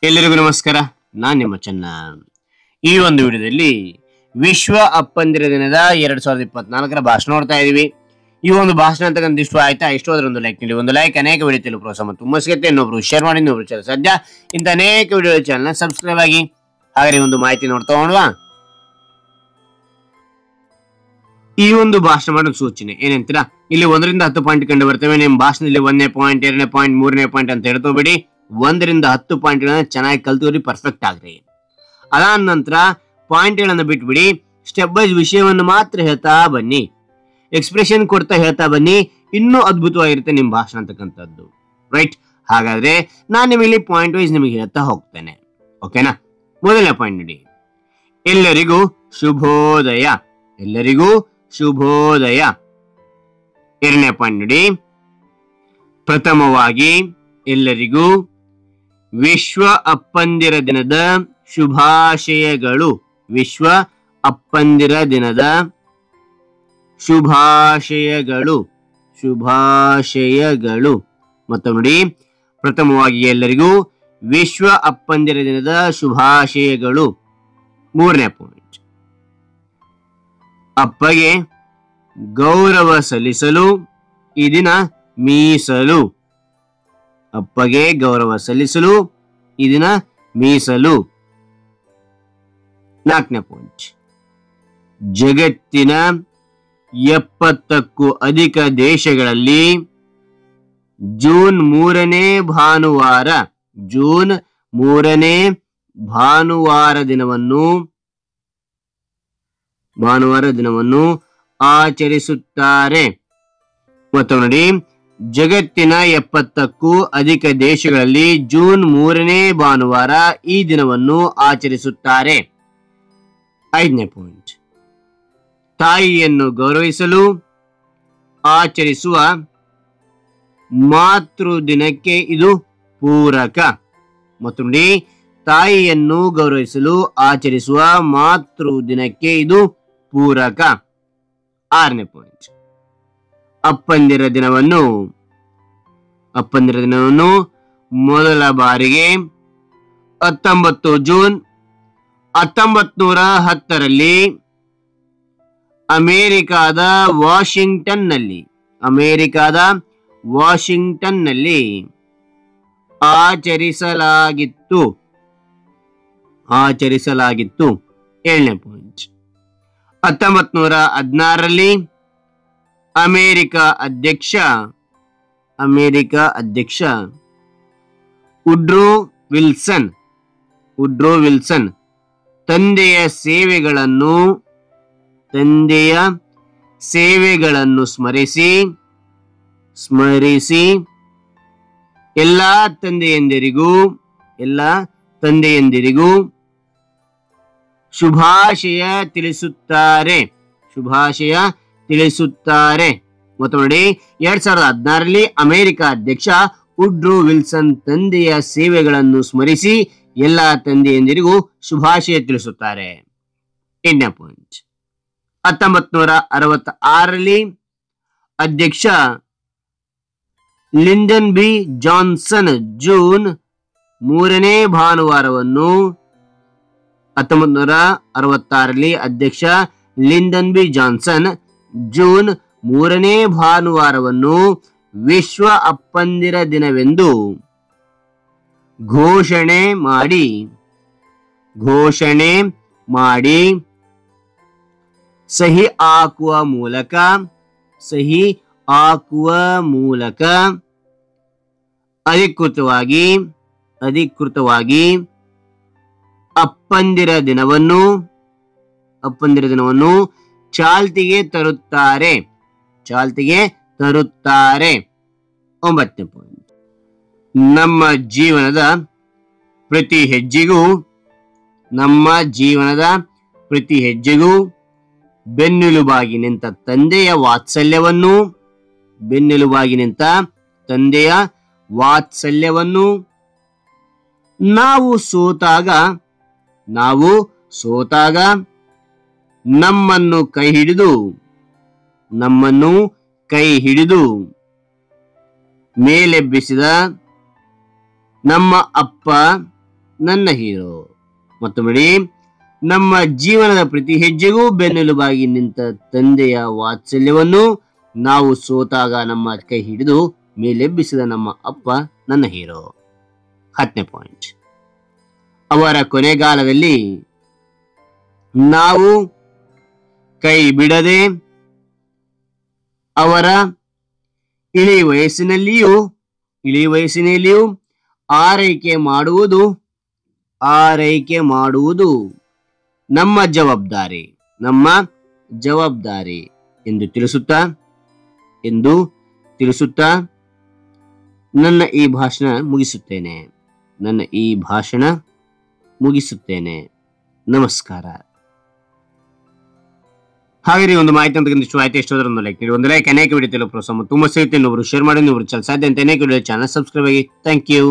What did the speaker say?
ಎಲ್ಲರಿಗೂ ನಮಸ್ಕಾರ. ನಾನು ನಿಮ್ಮ ಚೆನ್ನ. ಈ ಒಂದು ವಿಡಿಯೋದಲ್ಲಿ ವಿಶ್ವ ಅಪ್ಪಂದಿರ ದಿನದ 2024ರ ಭಾಷಣ ನೋಡ್ತಾ ಇದೀವಿ. ಈ ಒಂದು ಭಾಷಣ ಅಂತಕ್ಕಂಥ ಇಷ್ಟ ಆಯ್ತಾ? ಇಷ್ಟ ಹೋದ್ರೆ ಒಂದು ಲೈಕ್ ನೀಡಿ. ಒಂದು ಲೈಕ್ ಅನೇಕ ವಿಡಿಯೋ ತಿಳಿದು ಪ್ರೋತ್ಸಾಹ ಮತ್ತು ಮುಗಿಸುತ್ತೆ. ಇನ್ನೊಬ್ರು ಶೇರ್ ಮಾಡಿ, ಇನ್ನೊಬ್ರು ಚಾನಲ್ ಸದ್ಯ ಇಂಥ ಅನೇಕ ವಿಡಿಯೋ ಚಾನಲ್ನ ಸಬ್ಸ್ಕ್ರೈಬ್ ಆಗಿ. ಹಾಗೆ ಒಂದು ಮಾಹಿತಿ ನೋಡ್ತಾ ಹೋಗೋಣವಾ? ಈ ಒಂದು ಭಾಷಣ ಮಾಡೋದು ಸೂಚನೆ ಏನಂತೀರಾ? ಇಲ್ಲಿ 1ರಿಂದ 10 ಪಾಯಿಂಟ್ ಕಂಡು ಬರ್ತವೆ. ನಿಮ್ಮ ಭಾಷಣದಲ್ಲಿ 1ನೇ ಪಾಯಿಂಟ್, 2ನೇ ಪಾಯಿಂಟ್, 3ನೇ ಪಾಯಿಂಟ್ ಅಂತ ಹೇಳ್ತೋಬೇಡಿ. 1ರಿಂದ 10 ಪಾಯಿಂಟ್ಗಳನ್ನ ಚೆನ್ನಾಗಿ ಕಲ್ತೋರಿ, ಪರ್ಫೆಕ್ಟ್ ಆಗ್ರಿ. ಅದಾದ ನಂತರ ಪಾಯಿಂಟ್ಗಳನ್ನ ಬಿಟ್ಬಿಡಿ. ಸ್ಟೆಪ್ ವೈಸ್ ವಿಷಯವನ್ನು ಮಾತ್ರ ಹೇಳ್ತಾ ಬನ್ನಿ, ಎಕ್ಸ್ಪ್ರೆಷನ್ ಕೊಡ್ತಾ ಹೇಳ್ತಾ ಬನ್ನಿ. ಇನ್ನೂ ಅದ್ಭುತವಾಗಿರುತ್ತೆ ನಿಮ್ಮ ಭಾಷಣ ಅಂತಕ್ಕಂಥದ್ದು. ರೈಟ್? ಹಾಗಾದ್ರೆ ನಾನು ನಿಮಗೆ ಪಾಯಿಂಟ್ ವೈಸ್ ನಿಮಗೆ ಹೇಳ್ತಾ ಹೋಗ್ತೇನೆ. ಓಕೆನಾ? ಮೊದಲನೇ ಪಾಯಿಂಟ್ ನೋಡಿ, ಎಲ್ಲರಿಗೂ ಶುಭೋದಯ. ಎಲ್ಲರಿಗೂ ಶುಭೋದಯ. 2ನೇ ಪಾಯಿಂಟ್ ನೋಡಿ, ಪ್ರಥಮವಾಗಿ ಎಲ್ಲರಿಗೂ ವಿಶ್ವ ಅಪ್ಪಂದಿರ ದಿನದ ಶುಭಾಶಯಗಳು. ವಿಶ್ವ ಅಪ್ಪಂದಿರ ದಿನದ ಶುಭಾಶಯಗಳು. ಶುಭಾಶಯಗಳು. ಮತ್ತೆ ನೋಡಿ, ಪ್ರಥಮವಾಗಿ ಎಲ್ಲರಿಗೂ ವಿಶ್ವ ಅಪ್ಪಂದಿರ ದಿನದ ಶುಭಾಶಯಗಳು. 3ನೇ ಪಾಯಿಂಟ್, ಅಪ್ಪಗೆ ಗೌರವ ಸಲ್ಲಿಸಲು ಈ ದಿನ ಮೀಸಲು. ಅಪ್ಪಗೆ ಗೌರವ ಸಲ್ಲಿಸಲು ಈ ದಿನ ಮೀಸಲು. 4ನೇ ಪಾಯಿಂಟ್, ಜಗತ್ತಿನ 70ಕ್ಕೂ ಅಧಿಕ ದೇಶಗಳಲ್ಲಿ ಜೂನ್ 3ನೇ ಭಾನುವಾರ, ಜೂನ್ 3ನೇ ಭಾನುವಾರ ದಿನವನ್ನು ಆಚರಿಸುತ್ತಾರೆ. ಮತ್ತು ನೋಡಿ, ಜಗತ್ತಿನ 70ಕ್ಕೂ ಅಧಿಕ ದೇಶಗಳಲ್ಲಿ ಜೂನ್ 3ನೇ ಭಾನುವಾರ ಈ ದಿನವನ್ನು ಆಚರಿಸುತ್ತಾರೆ. 5ನೇ ಪಾಯಿಂಟ್, ತಾಯಿಯನ್ನು ಗೌರವಿಸಲು ಆಚರಿಸುವ ಮಾತೃ ದಿನಕ್ಕೆ ಇದು ಪೂರಕ. ಮತ್ತು ನೋಡಿ, ತಾಯಿಯನ್ನು ಗೌರವಿಸಲು ಆಚರಿಸುವ ಮಾತೃ ದಿನಕ್ಕೆ ಇದು ಪೂರಕ. 6ನೇ ಪಾಯಿಂಟ್, ಅಪ್ಪಂದಿರ ದಿನವನ್ನು ಮೊದಲ ಬಾರಿಗೆ 19 ಜೂನ್ 1910ರಲ್ಲಿ ಅಮೆರಿಕಾದ ವಾಷಿಂಗ್ಟನ್ನಲ್ಲಿ ಆಚರಿಸಲಾಗಿತ್ತು. 7ನೇ ಪಾಯಿಂಟ್, 1916ರಲ್ಲಿ ಅಮೆರಿಕ ಅಧ್ಯಕ್ಷ ವುಡ್ರೋ ವಿಲ್ಸನ್ ತಂದೆಯ ಸೇವೆಗಳನ್ನು ಸ್ಮರಿಸಿ ಎಲ್ಲಾ ತಂದೆಯಂದಿರಿಗೂ ಶುಭಾಶಯ ತಿಳಿಸುತ್ತಾರೆ. ಮತ್ತು ನೋಡಿ, 2016ರಲ್ಲಿ ಅಮೆರಿಕ ಅಧ್ಯಕ್ಷ ವುಡ್ರೋ ವಿಲ್ಸನ್ ತಂದೆಯ ಸೇವೆಗಳನ್ನು ಸ್ಮರಿಸಿ ಎಲ್ಲಾ ತಂದೆಯಂದಿರಿಗೂ ಶುಭಾಶಯ ತಿಳಿಸುತ್ತಾರೆ. 8ನೇ ಪಾಯಿಂಟ್, 1966ರಲ್ಲಿ ಅಧ್ಯಕ್ಷ ಲಿಂಡನ್ ಬಿ ಜಾನ್ಸನ್ ಜೂನ್ 3ನೇ ಭಾನುವಾರವನ್ನು 1966ರಲ್ಲಿ ಅಧ್ಯಕ್ಷ ಲಿಂಡನ್ ಬಿ ಜಾನ್ಸನ್ ಜೂನ್ 3ನೇ ಭಾನುವಾರವನ್ನು ವಿಶ್ವ ಅಪ್ಪಂದಿರ ದಿನವೆಂದು ಘೋಷಣೆ ಮಾಡಿ ಸಹಿ ಹಾಕುವ ಮೂಲಕ ಅಧಿಕೃತವಾಗಿ ಅಪ್ಪಂದಿರ ದಿನವನ್ನು ಚಾಲ್ತಿಗೆ ತರುತ್ತಾರೆ. 9ನೇ ಪಾಯಿಂಟ್, ನಮ್ಮ ಜೀವನದ ಪ್ರತಿ ಹೆಜ್ಜೆಗೂ ಬೆನ್ನೆಲುಬಾಗಿ ನಿಂತ ತಂದೆಯ ವಾತ್ಸಲ್ಯವನ್ನು ನಾವು ಸೋತಾಗ ನಮ್ಮನ್ನು ಕೈ ಹಿಡಿದು ಮೇಲೆಬ್ಬಿಸಿದ ನಮ್ಮ ಅಪ್ಪ ನನ್ನ ಹೀರೋ. ಮತ್ತು ನೋಡಿ, ನಮ್ಮ ಜೀವನದ ಪ್ರತಿ ಹೆಜ್ಜೆಗೂ ಬೆನ್ನೆಲುಬಾಗಿ ನಿಂತ ತಂದೆಯ ವಾತ್ಸಲ್ಯವನ್ನು ನಾವು ಸೋತಾಗ ನಮ್ಮ ಕೈ ಹಿಡಿದು ಮೇಲೆಬ್ಬಿಸಿದ ನಮ್ಮ ಅಪ್ಪ ನನ್ನ ಹೀರೋ. 10ನೇ ಪಾಯಿಂಟ್, ಅವರ ಕೊನೆಗಾಲದಲ್ಲಿ ನಾವು ಕೈ ಬಿಡದೆ ಅವರ ಇಳಿ ವಯಸ್ಸಿನಲ್ಲಿಯೂ ಆರೈಕೆ ಮಾಡುವುದು ನಮ್ಮ ಜವಾಬ್ದಾರಿ ಎಂದು ತಿಳಿಸುತ್ತಾ ನನ್ನ ಈ ಭಾಷಣ ಮುಗಿಸುತ್ತೇನೆ. ನಮಸ್ಕಾರ. ಹಾಗೆ ಒಂದು ಮಾಹಿತಿ ಅಂತ ಇಷ್ಟ ಆಯ್ತು, ಎಷ್ಟೋದ್ರ ಒಂದು ಲೈಕ್ ನೀಡಿ, ಒಂದು ಲೈಕ್ ಅನೇಕ ವಿಡಿಯೋ ಪ್ರೋತ್ಸಾಹ ತುಂಬ ಸಿಗುತ್ತೆ. ಇನ್ನೊಬ್ರು ಶೇರ್ ಮಾಡಿ, ಇನ್ನೊಬ್ರು ಸಾಧ್ಯ ಅಂತ ಅನೇಕ ವಿಡಿಯೋ ಚಾನಲ್ ಸಬ್ಸ್ಕ್ರೈಬ್ ಆಗಿ. Thank you.